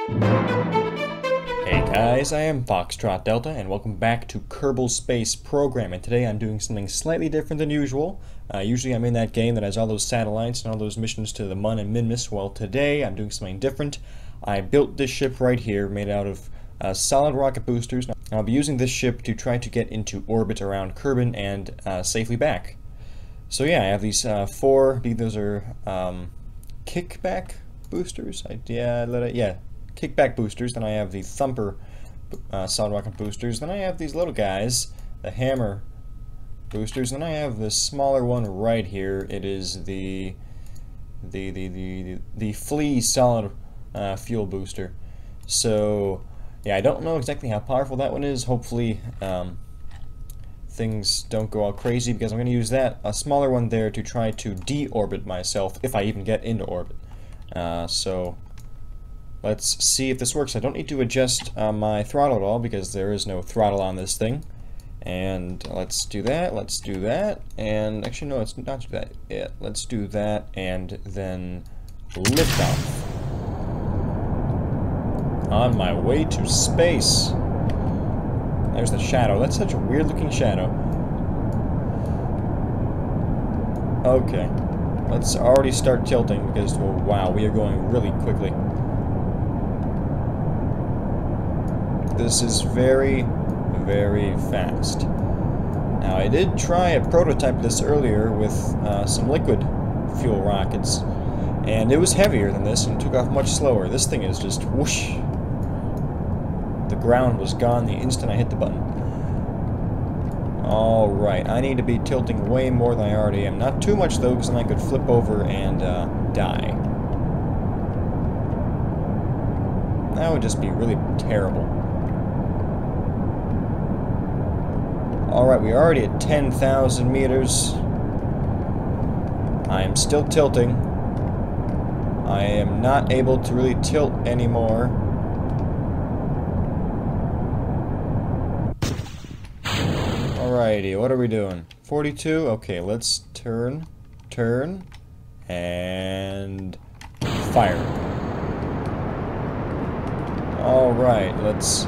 Hey guys, I am Foxtrot Delta, and welcome back to Kerbal Space Program. And today I'm doing something slightly different than usual. Usually I'm in that game that has all those satellites and all those missions to the Mun and Minmus. Well, today I'm doing something different. I built this ship right here, made out of solid rocket boosters. I'll be using this ship to try to get into orbit around Kerbin and safely back. So yeah, I have these four. I believe those are kickback boosters. Kickback boosters. Then I have the Thumper solid rocket boosters. Then I have these little guys, the Hammer boosters. Then I have the smaller one right here. It is the Flea solid fuel booster. So yeah, I don't know exactly how powerful that one is. Hopefully things don't go all crazy, because I'm going to use a smaller one there to try to deorbit myself if I even get into orbit. So let's see if this works. I don't need to adjust my throttle at all because there is no throttle on this thing. And let's do that, and actually no, let's not do that yet. Let's do that, and then lift off. On my way to space. There's the shadow. That's such a weird looking shadow. Okay. Let's already start tilting because, well, wow, we are going really quickly. This is very, very fast. Now, I did try a prototype of this earlier with some liquid fuel rockets, and it was heavier than this and took off much slower. This thing is just whoosh. The ground was gone the instant I hit the button. Alright, I need to be tilting way more than I already am. Not too much though, because then I could flip over and die. That would just be really terrible. Alright, we're already at 10,000 meters. I am still tilting. I am not able to really tilt anymore. Alrighty, what are we doing? 42? Okay, let's turn, and fire. Alright, let's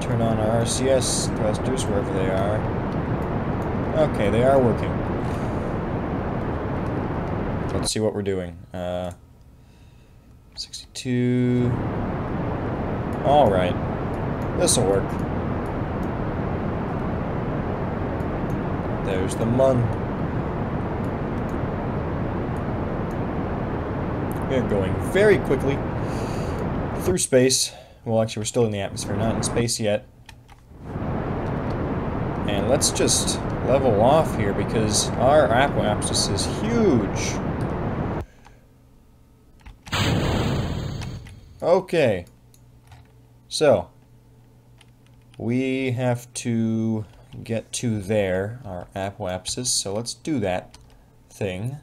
turn on our RCS thrusters wherever they are. Okay, they are working. Let's see what we're doing. 62. Alright, this'll work. There's the Mun. We're going very quickly through space. Well, actually, we're still in the atmosphere, not in space yet. And let's just level off here because our apoapsis is huge. Okay. So, we have to get to there, our apoapsis, so let's do that thing.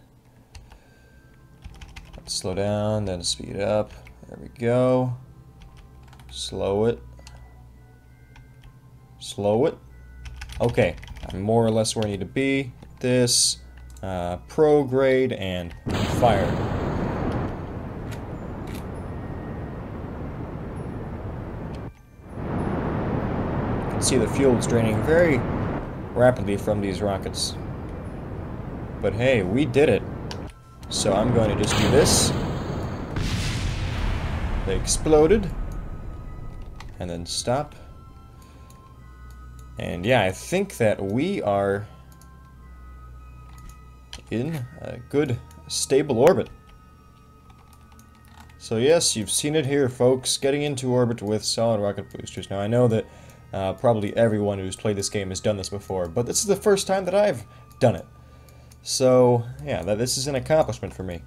Let's slow down, then speed up. There we go. Slow it. Slow it. Okay, I'm more or less where I need to be. This, prograde, and fire. See the fuel is draining very rapidly from these rockets. But hey, we did it. So I'm going to just do this. They exploded. And then stop. And yeah, I think that we are in a good, stable orbit. So yes, you've seen it here, folks. Getting into orbit with solid rocket boosters. Now I know that probably everyone who's played this game has done this before, but this is the first time that I've done it. So, yeah, this is an accomplishment for me.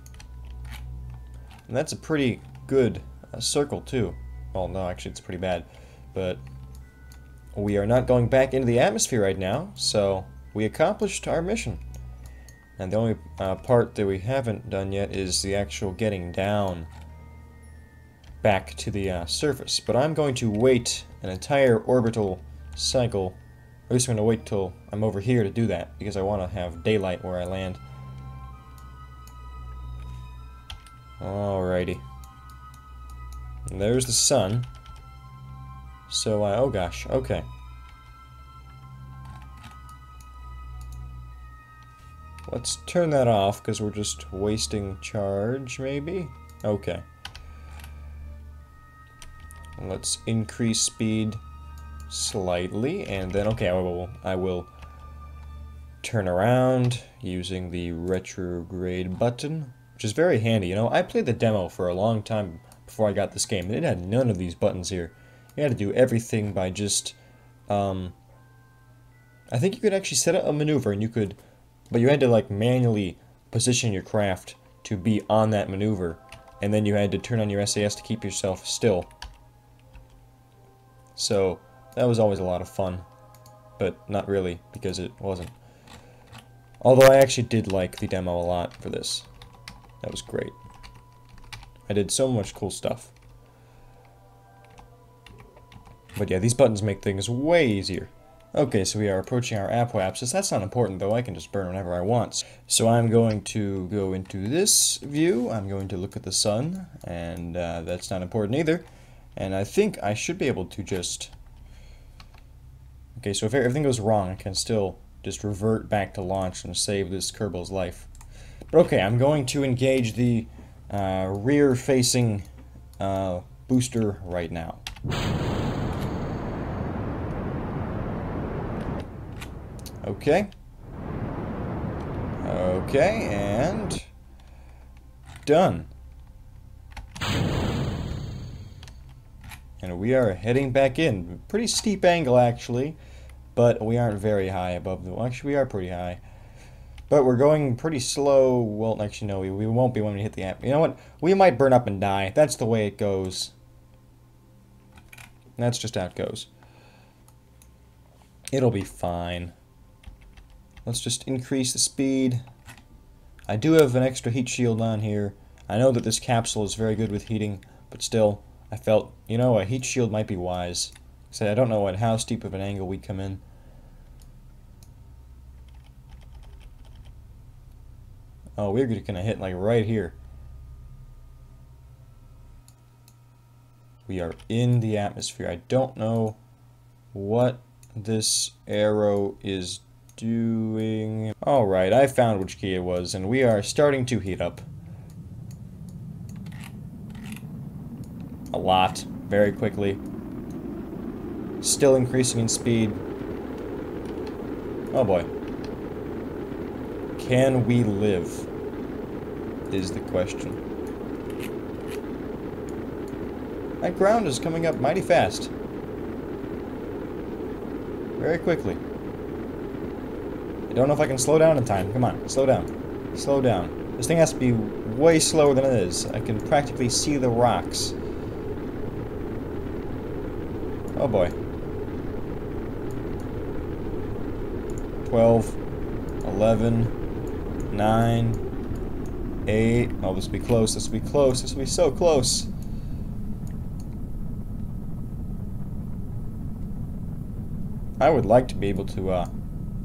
And that's a pretty good circle, too. Well, no, actually, it's pretty bad. But we are not going back into the atmosphere right now, so we accomplished our mission. And the only part that we haven't done yet is the actual getting down back to the surface. But I'm going to wait an entire orbital cycle. At least I'm going to wait till I'm over here to do that, because I want to have daylight where I land. Alrighty. And there's the sun. So oh gosh, okay. Let's turn that off, because we're just wasting charge, maybe? Okay. Let's increase speed slightly, and then, okay, I will turn around using the retrograde button, which is very handy. You know, I played the demo for a long time before I got this game, and it had none of these buttons here. You had to do everything by just, I think you could actually set up a maneuver, and you could, but you had to, like, manually position your craft to be on that maneuver, and then you had to turn on your SAS to keep yourself still. So, that was always a lot of fun, but not really, because it wasn't. Although I actually did like the demo a lot for this. That was great. I did so much cool stuff. But yeah, these buttons make things way easier. Okay, so we are approaching our apoapsis. That's not important, though. I can just burn whenever I want. So I'm going to go into this view. I'm going to look at the sun, and that's not important either. And I think I should be able to just... Okay, so if everything goes wrong, I can still just revert back to launch and save this Kerbal's life. But okay, I'm going to engage the rear-facing booster right now. Okay. Okay, and... done. And we are heading back in. Pretty steep angle, actually, but we aren't very high above the... Well, actually, we are pretty high. But we're going pretty slow. Well, actually, no, we won't be when we hit the... You know what? We might burn up and die. That's the way it goes. That's just how it goes. It'll be fine. Let's just increase the speed. I do have an extra heat shield on here. I know that this capsule is very good with heating, but still... I felt, you know, a heat shield might be wise. So I don't know at how steep of an angle we'd come in. Oh, we're gonna hit like right here. We are in the atmosphere. I don't know what this arrow is doing. Alright, I found which key it was, and we are starting to heat up. A lot, very quickly. Still increasing in speed. Oh boy. Can we live? Is the question. That ground is coming up mighty fast. Very quickly. I don't know if I can slow down in time. Come on, slow down. Slow down. This thing has to be way slower than it is. I can practically see the rocks. Oh boy. 12, 11, 9, 8. Oh, this will be close, this will be close, this will be so close. I would like to be able to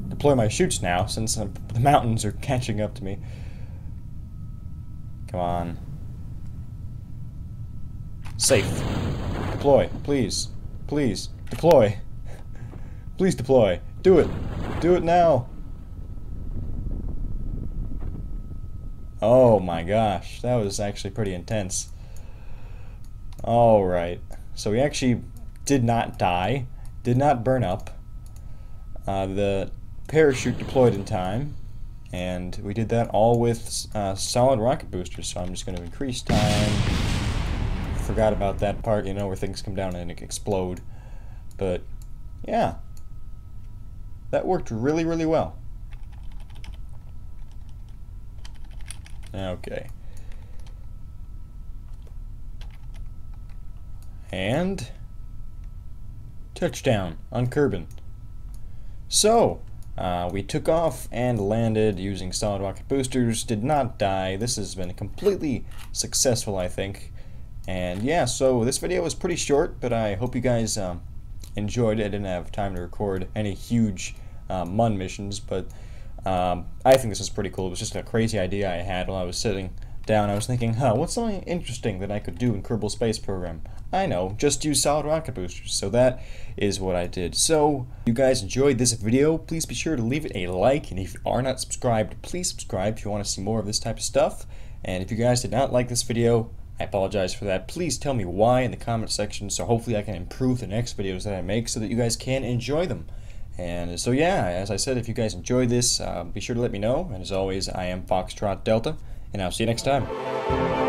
deploy my chutes now, since the mountains are catching up to me. Come on. Safe. Deploy, please. Please, deploy. Please deploy. Do it. Do it now. Oh my gosh, that was actually pretty intense. Alright, so we actually did not die, did not burn up. The parachute deployed in time, and we did that all with solid rocket boosters, so I'm just going to increase time. Forgot about that part, you know, where things come down and explode. But, yeah. That worked really, really well. Okay. And... touchdown on Kerbal. So, we took off and landed using solid rocket boosters, did not die. This has been completely successful, I think. And yeah, so this video was pretty short, but I hope you guys enjoyed it. I didn't have time to record any huge MUN missions, but I think this is pretty cool. It was just a crazy idea I had while I was sitting down, I was thinking, what's something interesting that I could do in Kerbal Space Program? I know, just use solid rocket boosters. So that is what I did. So, if you guys enjoyed this video, please be sure to leave it a like, and if you are not subscribed, please subscribe if you want to see more of this type of stuff. And if you guys did not like this video, I apologize for that. Please tell me why in the comment section, so hopefully I can improve the next videos that I make so that you guys can enjoy them. And so yeah, as I said, if you guys enjoyed this, be sure to let me know. And as always, I am Foxtrot Delta, and I'll see you next time.